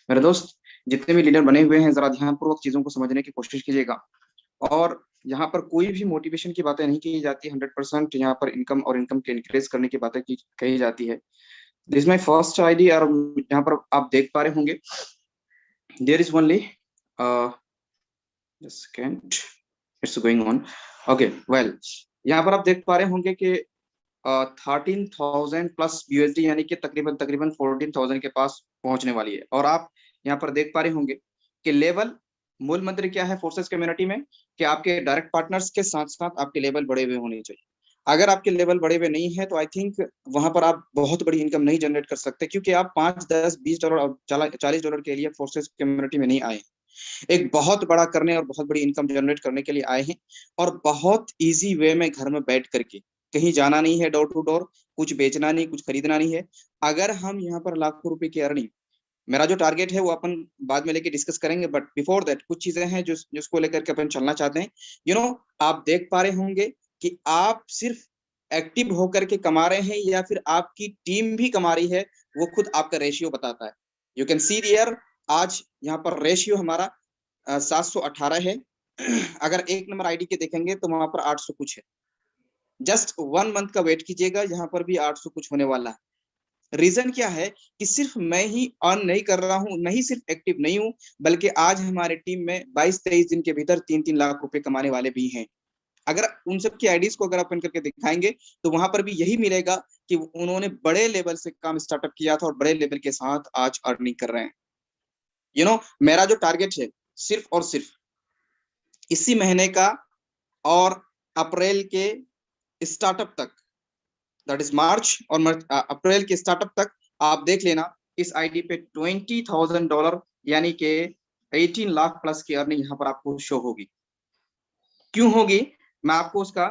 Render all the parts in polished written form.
मेरे दोस्त, जितने भी लीडर बने हुए हैं जरा ध्यानपूर्वक चीजों को समझने की कोशिश कीजिएगा। और यहाँ पर कोई भी मोटिवेशन की बातें नहीं की जाती। 100% यहाँ पर इनकम और इनकम के इंक्रीज करने की बातें की कही जाती है। This my first ID. और यहाँ पर आप देख पा रहे होंगे, there is only second, it's going on. Okay, well, यहाँ पर आप देख पा रहे होंगे कि 13,000 प्लस यूएसडी, यानी कि तकरीबन तकरीबन 14,000 के पास पहुंचने वाली है। और आप यहाँ पर देख पा रहे होंगे कि लेवल, मूल मंत्र क्या है फोर्सेस कम्युनिटी में, कि आपके डायरेक्ट पार्टनर्स के साथ साथ आपके लेवल बड़े हुए होने चाहिए। अगर आपके लेवल बड़े हुए नहीं है तो आई थिंक वहां पर आप बहुत बड़ी इनकम नहीं जनरेट कर सकते, क्योंकि आप 5, 10, 20 डॉलर और $40 के लिए फोर्सेस कम्युनिटी में नहीं आए। एक बहुत बड़ा करने और बहुत बड़ी इनकम जनरेट करने के लिए आए हैं। और बहुत इजी वे में घर में बैठ करके, कहीं जाना नहीं है डोर टू डोर, कुछ बेचना नहीं, कुछ खरीदना नहीं है। अगर हम यहाँ पर लाखों रुपए की अर्निंग, मेरा जो टारगेट है वो अपन बाद में लेके डिस्कस करेंगे, बट बिफोर दैट कुछ चीजें हैं जो जिसको लेकर के अपन चलना चाहते हैं। आप देख पा रहे होंगे कि आप सिर्फ एक्टिव होकर के कमा रहे हैं या फिर आपकी टीम भी कमा रही है, वो खुद आपका रेशियो बताता है। यू कैन सी दियर, आज यहाँ पर रेशियो हमारा 718 है। अगर एक नंबर आईडी के देखेंगे तो वहां पर 800 कुछ है। जस्ट 1 मंथ का वेट कीजिएगा, यहाँ पर भी 800 कुछ होने वाला है। रीजन क्या है कि सिर्फ मैं ही अर्न नहीं कर रहा हूं, नहीं सिर्फ एक्टिव नहीं हूं, बल्कि आज हमारे टीम में 22-23 दिन के भीतर 3-3 लाख रुपए कमाने वाले भी हैं। अगर उन सब की आईडीज को अगर अपन करके दिखाएंगे तो वहां पर भी यही मिलेगा कि उन्होंने बड़े लेवल से काम स्टार्टअप किया था और बड़े लेवल के साथ आज अर्निंग कर रहे हैं। मेरा जो टारगेट है सिर्फ और सिर्फ इसी महीने का और अप्रैल के स्टार्टअप तक, दैट इज मार्च और अप्रैल के स्टार्टअप तक, आप देख लेना इस आईडी पे $20,000 यानी कि 18 लाख प्लस की अर्निंग यहाँ पर आपको शो होगी। क्यों होगी, मैं आपको उसका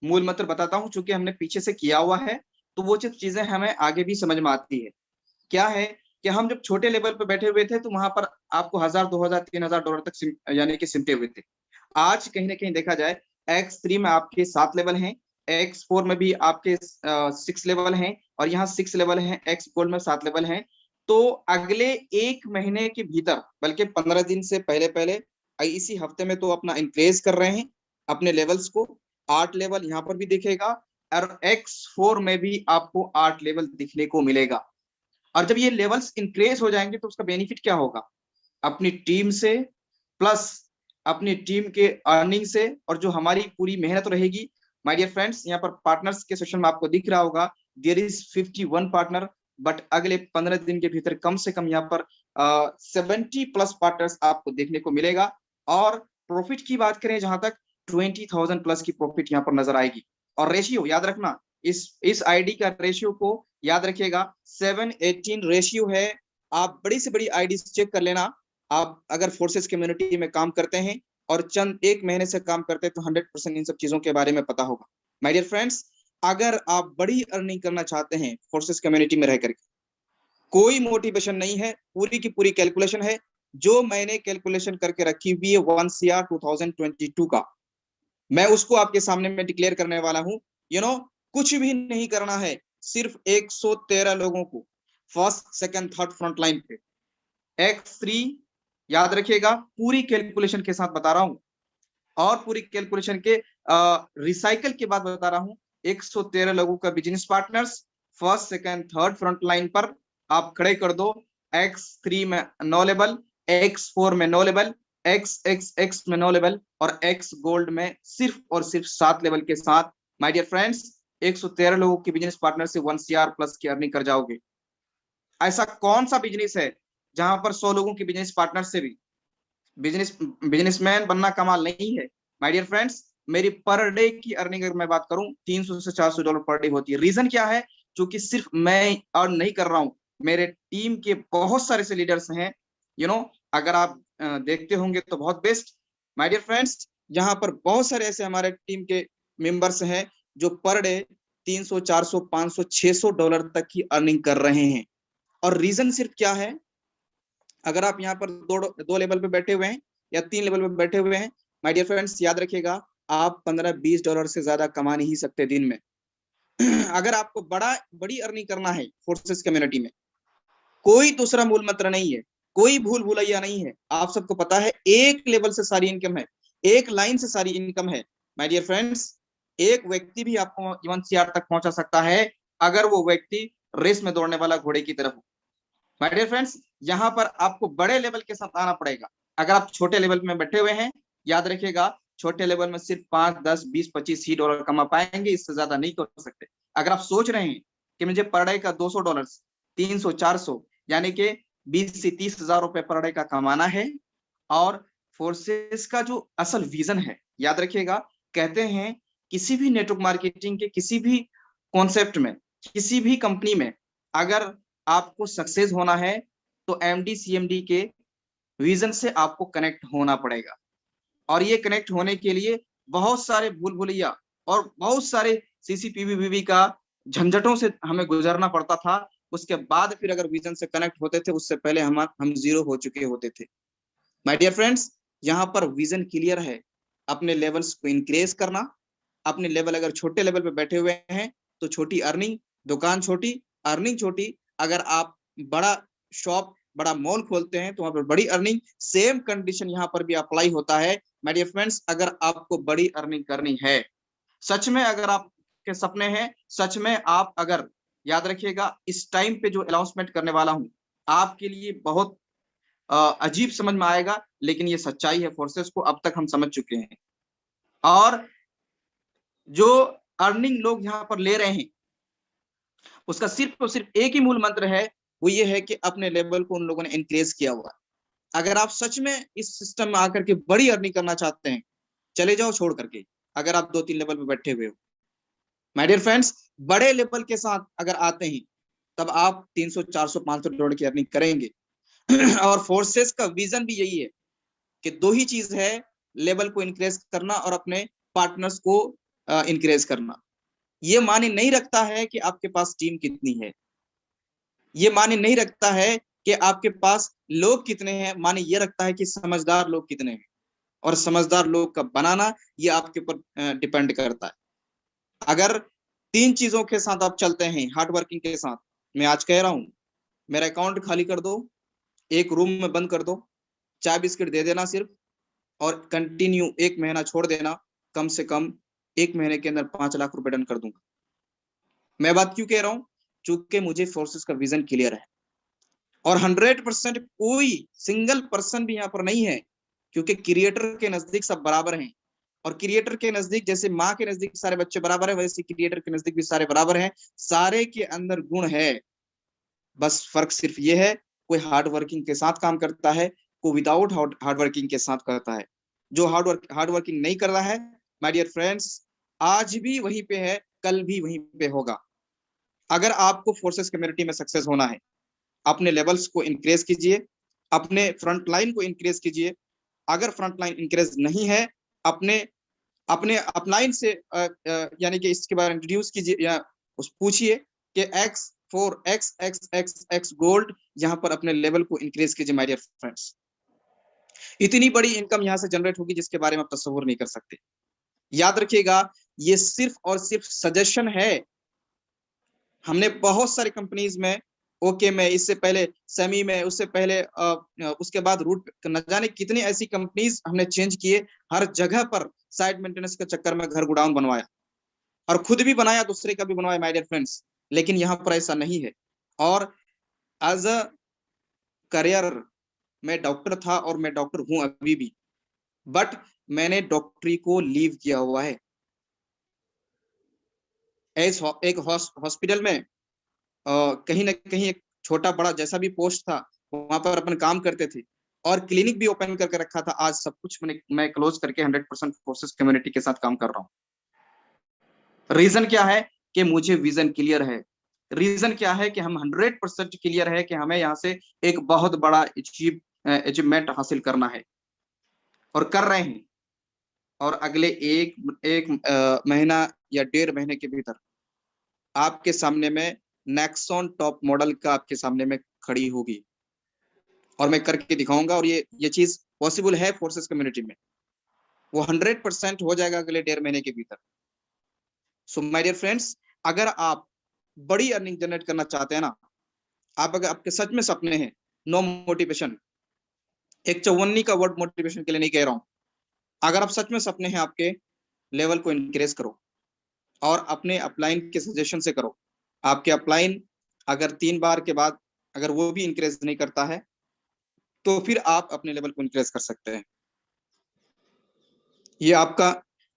मूल मंत्र बताता हूँ। चूंकि हमने पीछे से किया हुआ है तो वो चीजें हमें आगे भी समझ में आती है। क्या है कि हम जब छोटे लेवल पे बैठे हुए थे तो वहां पर आपको 1,000, 2,000, 3,000 डॉलर तक यानी कि सिमटे हुए थे। आज कहीं ना कहीं देखा जाए, X3 में आपके 7 लेवल हैं, X4 में भी आपके 6 लेवल हैं, और यहाँ 6 लेवल हैं, X गोल्ड में 7 लेवल हैं। तो अगले 1 महीने के भीतर, बल्कि 15 दिन से पहले पहले, इसी हफ्ते में तो अपना इंक्रीज कर रहे हैं अपने लेवल्स को। 8 लेवल यहाँ पर भी दिखेगा, और X4 में भी आपको 8 लेवल दिखने को मिलेगा। और जब ये लेवल्स इंक्रीज हो जाएंगे तो उसका बेनिफिट क्या होगा, अपनी टीम से प्लस अपनी टीम के अर्निंग से, और जो हमारी पूरी मेहनत रहेगी। माय डियर फ्रेंड्स, यहाँ पर पार्टनर्स के सेक्शन में आपको दिख रहा होगा देयर इज 51 पार्टनर, बट अगले 15 दिन के भीतर कम से कम यहाँ पर 70 प्लस पार्टनर्स आपको देखने को मिलेगा। और प्रॉफिट की बात करें जहां तक, 20,000 प्लस की प्रॉफिट यहाँ पर नजर आएगी। और रेशियो याद रखना, इस आईडी का रेशियो को याद रखिएगा, 7:18 रेशियो है। आप बड़ी से बड़ी आईडी चेक कर लेना। आप अगर फोर्सेस कम्युनिटी में काम करते हैं और चंद 1 महीने से काम करते हैं तो 100% इन सब चीजों के बारे में पता होगा। माय डियर फ्रेंड्स, अगर आप बड़ी अर्निंग करना चाहते हैं फोर्सेस कम्युनिटी में रह करके, कोई मोटिवेशन नहीं है, पूरी की पूरी कैलकुलेशन है। जो मैंने कैलकुलेशन करके रखी हुई है 1 CR 2022 का, मैं उसको आपके सामने में डिक्लेयर करने वाला हूं। कुछ भी नहीं करना है, सिर्फ 113 लोगों को first second third front line पे X3, याद रखिएगा, पूरी कैलकुलेशन के साथ बता रहा हूं, और पूरी कैलकुलेशन के रिसाइकल के बाद बता रहा हूं। 113 लोगों का business partners first second third front line पर आप खड़े कर दो। X3 में 9 लेवल, X4 में 9 लेवल, XXX में 9 लेवल, और X गोल्ड में सिर्फ और सिर्फ 7 लेवल के साथ। माय डियर फ्रेंड्स, 113 लोगों के बिजनेस पार्टनर से 1 CR प्लस की अर्निंग कर जाओगे। ऐसा कौन सा बिजनेस है जहां पर 100 लोगों के बिजनेस पार्टनर से भी बिजनेसमैन बनना कमाल नहीं है। माय डियर फ्रेंड्स, मेरी पर डे की अर्निंग अगर मैं बात करूं, 300 से 400 डॉलर पर डे होती है। रीजन क्या है, क्योंकि सिर्फ मैं अर्न नहीं कर रहा हूं, मेरे टीम के बहुत सारे से लीडर्स हैं। अगर आप देखते होंगे तो बहुत बेस्ट। माय डियर फ्रेंड्स, यहाँ पर बहुत सारे ऐसे हमारे टीम के मेंबर्स हैं जो पर डे 300, 400, 500, 600 डॉलर तक की अर्निंग कर रहे हैं। और रीजन सिर्फ क्या है, अगर आप यहाँ पर दो लेवल पे बैठे हुए हैं या 3 लेवल पे बैठे हुए हैं, माय डियर फ्रेंड्स, याद रखिएगा, आप 15-20 डॉलर से ज्यादा कमा नहीं सकते दिन में। अगर आपको बड़ी अर्निंग करना है फोर्सेस कम्युनिटी में, कोई दूसरा मूल मंत्र नहीं है। कोई भूल भुलैया नहीं है। आप सबको पता है एक लेवल से सारी इनकम है, एक लाइन से सारी इनकम है। माय डियर फ्रेंड्स, एक व्यक्ति भी आपको 1 CR तक पहुंचा सकता है अगर वो व्यक्ति रेस में दौड़ने वाला घोड़े की तरफ हो। माय डियर फ्रेंड्स, यहाँ पर आपको बड़े लेवल के साथ आना पड़ेगा। अगर आप छोटे लेवल में बैठे हुए हैं, याद रखिएगा छोटे लेवल में सिर्फ 5, 10, 20, 25 ही डॉलर कमा पाएंगे, इससे ज्यादा नहीं कर सकते। अगर आप सोच रहे हैं कि मुझे पर डे का $200, 300, 400 यानी कि 20 से 30 हजार रुपए पर डे का कमाना है, और फोर्सेस का जो असल विजन है, याद रखिएगा, कहते हैं किसी भी नेटवर्क मार्केटिंग के किसी भी कॉन्सेप्ट में, किसी भी कंपनी में अगर आपको सक्सेस होना है तो एमडी सीएमडी के विजन से आपको कनेक्ट होना पड़ेगा। और ये कनेक्ट होने के लिए बहुत सारे भूल भुलैया और बहुत सारे सीसीपीवी का झंझटों से हमें गुजरना पड़ता था। उसके बाद फिर अगर विजन से कनेक्ट होते थे, उससे पहले हम जीरो हो चुके होते थे। माय डियर फ्रेंड्स, यहाँ पर विजन क्लियर है, अपने लेवल्स को इंक्रीज करना। अपने लेवल अगर छोटे लेवल पे बैठे हुए हैं तो छोटी अर्निंग, दुकान छोटी, अर्निंग छोटी। अगर आप बड़ा शॉप, बड़ा मॉल खोलते हैं तो वहां पर बड़ी अर्निंग। सेम कंडीशन यहाँ पर भी अप्लाई होता है। माय डियर फ्रेंड्स, अगर आपको बड़ी अर्निंग करनी है, सच में अगर आपके सपने हैं, सच में आप अगर, याद रखिएगा इस टाइम पे जो अनाउंसमेंट करने वाला हूं आपके लिए बहुत अजीब समझ में आएगा, लेकिन ये सच्चाई है, फोर्सेस को अब तक हम समझ चुके हैं। और जो अर्निंग लोग यहाँ पर ले रहे हैं उसका सिर्फ और सिर्फ एक ही मूल मंत्र है, वो ये है कि अपने लेवल को उन लोगों ने इंक्रीज किया हुआ। अगर आप सच में इस सिस्टम में आकर के बड़ी अर्निंग करना चाहते हैं, चले जाओ छोड़ करके, अगर आप 2-3 लेवल पे बैठे हुए हो। माय डियर फ्रेंड्स, बड़े लेवल के साथ अगर आते हैं तब आप 300, 400, 500 डॉलर की अर्निंग करेंगे। और फोर्सेस का विजन भी यही है कि दो ही चीज है, लेवल को इंक्रीज करना और अपने पार्टनर्स को इंक्रीज करना। ये माने नहीं रखता है कि आपके पास टीम कितनी है, ये माने नहीं रखता है कि आपके पास लोग कितने हैं, माने ये रखता है कि समझदार लोग कितने हैं। और समझदार लोग का बनाना ये आपके ऊपर डिपेंड करता है। अगर 3 चीजों के साथ आप चलते हैं, हार्ड वर्किंग के साथ, मैं आज कह रहा हूं, मेरा अकाउंट खाली कर दो, एक रूम में बंद कर दो, चाय बिस्किट दे देना सिर्फ, और कंटिन्यू 1 महीना छोड़ देना, कम से कम 1 महीने के अंदर 5 लाख रुपए डन कर दूंगा। मैं बात क्यों कह रहा हूं? चूंकि मुझे फोर्सेस का विजन क्लियर है, और 100% कोई सिंगल पर्सन भी यहाँ पर नहीं है, क्योंकि क्रिएटर के नजदीक सब बराबर हैं। और क्रिएटर के नजदीक जैसे माँ के नजदीक सारे बच्चे बराबर है, वैसे क्रिएटर के नजदीक भी सारे बराबर हैं। सारे के अंदर गुण है, बस फर्क सिर्फ ये है, कोई हार्ड वर्किंग के साथ काम करता है, कोई विदाउट हार्ड वर्किंग के साथ करता है। जो हार्ड वर्किंग नहीं कर रहा है, माय डियर फ्रेंड्स, आज भी वहीं पे है, कल भी वहीं पे होगा। अगर आपको फोर्सेस कम्युनिटी में सक्सेस होना है, अपने लेवल्स को इंक्रीज कीजिए, अपने फ्रंट लाइन को इंक्रीज कीजिए। अगर फ्रंट लाइन इंक्रीज नहीं है, अपने अपने अपलाइन से यानी कि इसके बारे में इंट्रोड्यूस कीजिए या उस पूछिए कि X4X गोल्ड, यहाँ पर अपने लेवल को इंक्रीज कीजिए। माय डियर फ्रेंड्स, इतनी बड़ी इनकम यहाँ से जनरेट होगी जिसके बारे में आप तस्वीर नहीं कर सकते। याद रखिएगा, ये सिर्फ और सिर्फ सजेशन है। हमने बहुत सारी कंपनीज में, ओके में, इससे पहले सेमी में, उससे पहले उसके बाद रूट, न जाने कितनी ऐसी कंपनीज हमने चेंज किए। हर जगह पर साइड मेंटेनेंस के चक्कर में घर गोडाउन बनवाया, और खुद भी बनाया, दूसरे का भी बनवाया माय डियर फ्रेंड्स। लेकिन यहाँ पर ऐसा नहीं है। और एज अ करियर मैं डॉक्टर था, और मैं डॉक्टर हूं अभी भी, बट मैंने डॉक्टरी को लीव किया हुआ है। एक हॉस्पिटल में कहीं ना कहीं एक छोटा बड़ा जैसा भी पोस्ट था, वहां पर अपन काम करते थे, और क्लिनिक भी ओपन करके रखा था। आज सब कुछ मैं क्लोज करके 100% फोर्सेस कम्युनिटी के साथ काम कर रहा हूँ। रीजन क्या है? कि मुझे विजन क्लियर है। रीजन क्या है? कि हम 100% क्लियर है कि हमें यहाँ से एक बहुत बड़ा अचीवमेंट हासिल करना है, और कर रहे हैं। और अगले एक महीना या 1.5 महीने के भीतर आपके सामने में नेक्सॉन टॉप मॉडल का आपके सामने में खड़ी होगी, और मैं करके दिखाऊंगा। और ये चीज पॉसिबल है फोर्सेस कम्युनिटी में, वो 100% हो जाएगा अगले 1.5 महीने के भीतर। सो माय डियर फ्रेंड्स, अगर आप बड़ी अर्निंग जनरेट करना चाहते हैं ना, आप अगर आपके सच में सपने हैं, नो मोटिवेशन, एक चौवन्नी का वर्ड मोटिवेशन के लिए नहीं कह रहा हूं। अगर आप सच में सपने हैं आपके, लेवल को इंक्रीज करो और अपने अपलाइन के सजेशन से करो। आपके अपलाइन अगर 3 बार के बाद अगर वो भी इंक्रीज नहीं करता है तो फिर आप अपने लेवल को इंक्रीज कर सकते हैं। ये आपका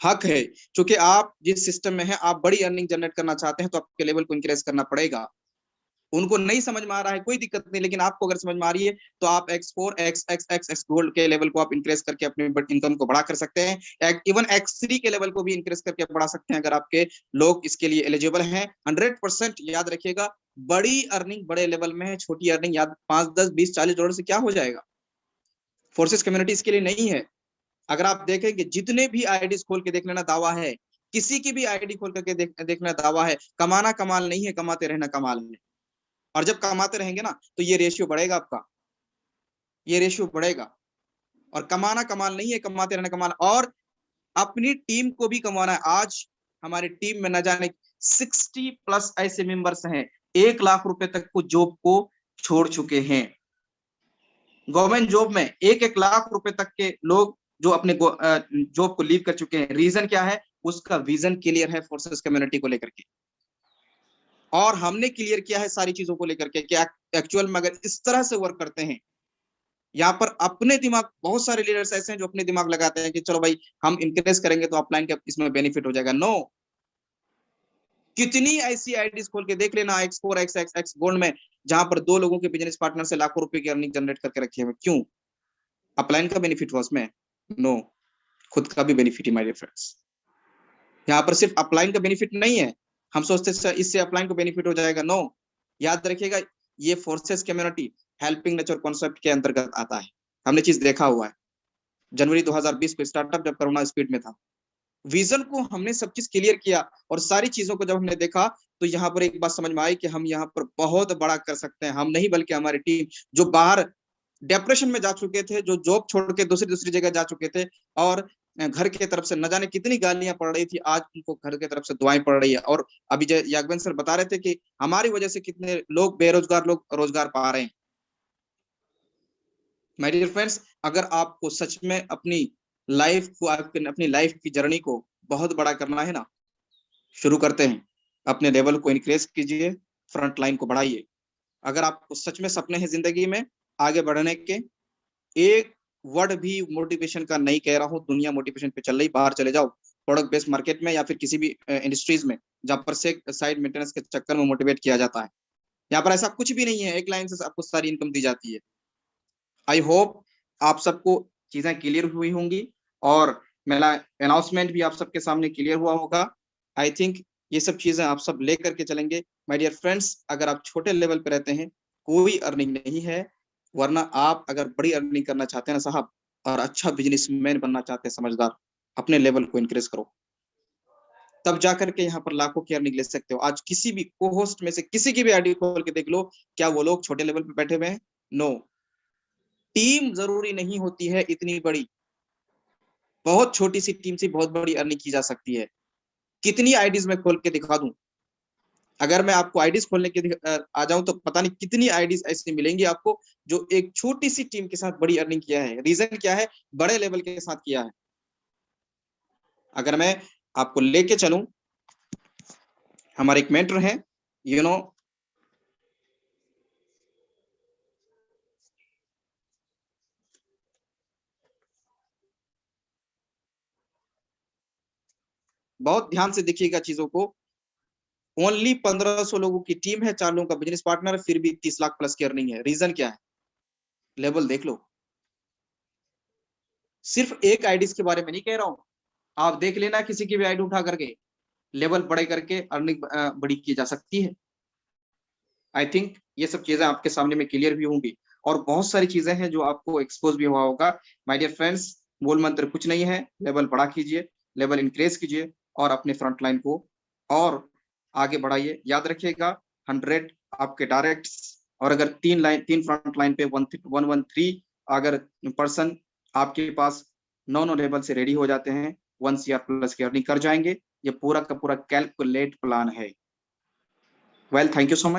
हक है, क्योंकि आप जिस सिस्टम में हैं, आप बड़ी अर्निंग जनरेट करना चाहते हैं तो आपके लेवल को इंक्रीज करना पड़ेगा। उनको नहीं समझ में आ रहा है कोई दिक्कत नहीं, लेकिन आपको अगर समझ में आ रही है तो आप X4 X गोल्ड के लेवल को आप इंक्रीज करके अपने इनकम को बढ़ा कर सकते हैं। इवन X3 के लेवल को भी इंक्रीज करके बढ़ा सकते हैं अगर आपके लोग इसके लिए एलिजिबल हैं। 100% याद रखिएगा, बड़ी अर्निंग बड़े लेवल में है, छोटी अर्निंग याद 5, 10, 20, 40 डॉलर से क्या हो जाएगा। फोर्सेस कम्युनिटी इसके लिए नहीं है। अगर आप देखेंगे जितने भी आईडीज खोल के देख लेना दावा है, किसी की भी आईडी खोल करके देखना दावा है, कमाना कमाल नहीं है, कमाते रहना कमाल है। और जब कमाते रहेंगे ना तो ये रेशियो बढ़ेगा, आपका ये रेशियो बढ़ेगा। और कमाना कमाल नहीं है, कमाते रहना कमाल। और अपनी टीम को भी कमाना है। आज हमारी टीम में न जाने 60+ ऐसे मेंबर्स हैं 1 लाख रुपए तक को जॉब को छोड़ चुके हैं। गवर्नमेंट जॉब में 1-1 लाख रुपए तक के लोग जो अपने जॉब को लीव कर चुके हैं। रीजन क्या है? उसका विजन क्लियर है फोर्सेस कम्युनिटी को लेकर के, और हमने क्लियर किया है सारी चीजों को लेकर के कि एक्चुअल में अगर इस तरह से वर्क करते हैं, यहाँ पर अपने दिमाग, बहुत सारे लीडर्स ऐसे हैं जो अपने दिमाग लगाते हैं कि चलो भाई हम इंक्रेज करेंगे तो अपलाइन का इसमें बेनिफिट हो जाएगा। नो, कितनी ऐसी आईडीज खोल के देख लेना X4 X गोल्ड में, जहां पर 2 लोगों के बिजनेस पार्टनर से लाखों रुपए की अर्निंग जनरेट करके रखे हैं। क्यों? अपलाइन का बेनिफिट हुआ उसमें? नो, खुद का भी बेनिफिट है माय डियर फ्रेंड्स। यहाँ पर सिर्फ अपलाइन का बेनिफिट नहीं है, हम सोचते इससे अपलाइन को बेनिफिट हो जाएगा। नो, याद रखिएगा, ये forces community helping nature concept के अंतर्गत आता है। हमने चीज देखा हुआ है। जनवरी 2020 को स्टार्टअप जब कोरोना स्पीड में था, विजन को हमने सब चीज क्लियर किया और सारी चीजों को जब हमने देखा तो यहाँ पर एक बात समझ में आई कि हम यहाँ पर बहुत बड़ा कर सकते हैं। हम नहीं बल्कि हमारी टीम जो बाहर डिप्रेशन में जा चुके थे, जो जॉब छोड़ के दूसरी दूसरी जगह जा चुके थे और घर की तरफ से न जाने कितनी गालियां पड़ रही थी, आज उनको घर की तरफ से दुआएं पड़ रही है। और अभी यागवन सर बता रहे थे कि हमारी वजह से कितने लोग बेरोजगार लोग रोजगार पा रहे हैं। माय डियर फ्रेंड्स, अगर आपको सच में अपनी लाइफ को, अपनी लाइफ की जर्नी को बहुत बड़ा करना है ना, शुरू करते हैं। अपने लेवल को इंक्रीज कीजिए, फ्रंट लाइन को बढ़ाइए। अगर आपको सच में सपने हैं जिंदगी में आगे बढ़ने के, एक वर्ड भी मोटिवेशन का नहीं कह रहा हूँ, दुनिया मोटिवेशन पे चल रही, बाहर चले जाओ प्रोडक्ट बेस्ड मार्केट में या फिर किसी भी इंडस्ट्रीज में जहां पर से साइड मेंटेनेंस के चक्कर में मोटिवेट किया जाता है। यहाँ पर ऐसा कुछ भी नहीं है, एक लाइन से आपको सारी इनकम दी जाती है। आई होप आप सबको चीजें क्लियर हुई होंगी और मेरा अनाउंसमेंट भी आप सबके सामने क्लियर हुआ होगा। आई थिंक ये सब चीजें आप सब लेकर के चलेंगे। माय डियर फ्रेंड्स, अगर आप छोटे लेवल पे रहते हैं कोई अर्निंग नहीं है, वरना आप अगर बड़ी अर्निंग करना चाहते हैं ना साहब, और अच्छा बिजनेसमैन बनना चाहते हैं समझदार, अपने लेवल को इंक्रीज करो, तब जाकर के यहाँ पर लाखों की अर्निंग ले सकते हो। आज किसी भी को होस्ट में से किसी की भी आईडी खोल के देख लो, क्या वो लोग छोटे लेवल पे बैठे हुए हैं? नो, टीम जरूरी नहीं होती है इतनी बड़ी, बहुत छोटी सी टीम से बहुत बड़ी अर्निंग की जा सकती है। कितनी आईडीज में खोल के दिखा दूं, अगर मैं आपको आईडीज खोलने के आ जाऊं तो पता नहीं कितनी आईडीज ऐसी मिलेंगी आपको जो एक छोटी सी टीम के साथ बड़ी अर्निंग किया है। रीजन क्या है? बड़े लेवल के साथ किया है। अगर मैं आपको लेके चलूं, हमारे एक मेंटर हैं, यू नो, बहुत ध्यान से देखिएगा चीजों को। ओनली 1500 लोगों की टीम है, 4 लोगों का बिजनेस पार्टनर, फिर भी 30 लाख प्लस की अर्निंग है। रीजन क्या है? लेवल देख लो। सिर्फ एक आईडीज के बारे में नहीं कह रहा हूं, आप देख लेना किसी की भी आईडी उठा करके, लेवल बड़े करके अर्निंग बड़ी की जा सकती है। आई थिंक ये सब चीजें आपके सामने में क्लियर भी होंगी और बहुत सारी चीजें हैं जो आपको एक्सपोज भी हुआ होगा। माय डियर फ्रेंड्स, मूल मंत्र कुछ नहीं है, लेवल बड़ा कीजिए, लेवल इंक्रीज कीजिए और अपने फ्रंट लाइन को और आगे बढ़ाइए। याद रखिएगा 100 आपके डायरेक्ट, और अगर 3 फ्रंट लाइन पे 113 अगर पर्सन आपके पास 9 लेवल से रेडी हो जाते हैं, 1 CR प्लस की अर्निंग कर जाएंगे। ये पूरा का पूरा कैलकुलेट प्लान है। Well, thank you so much.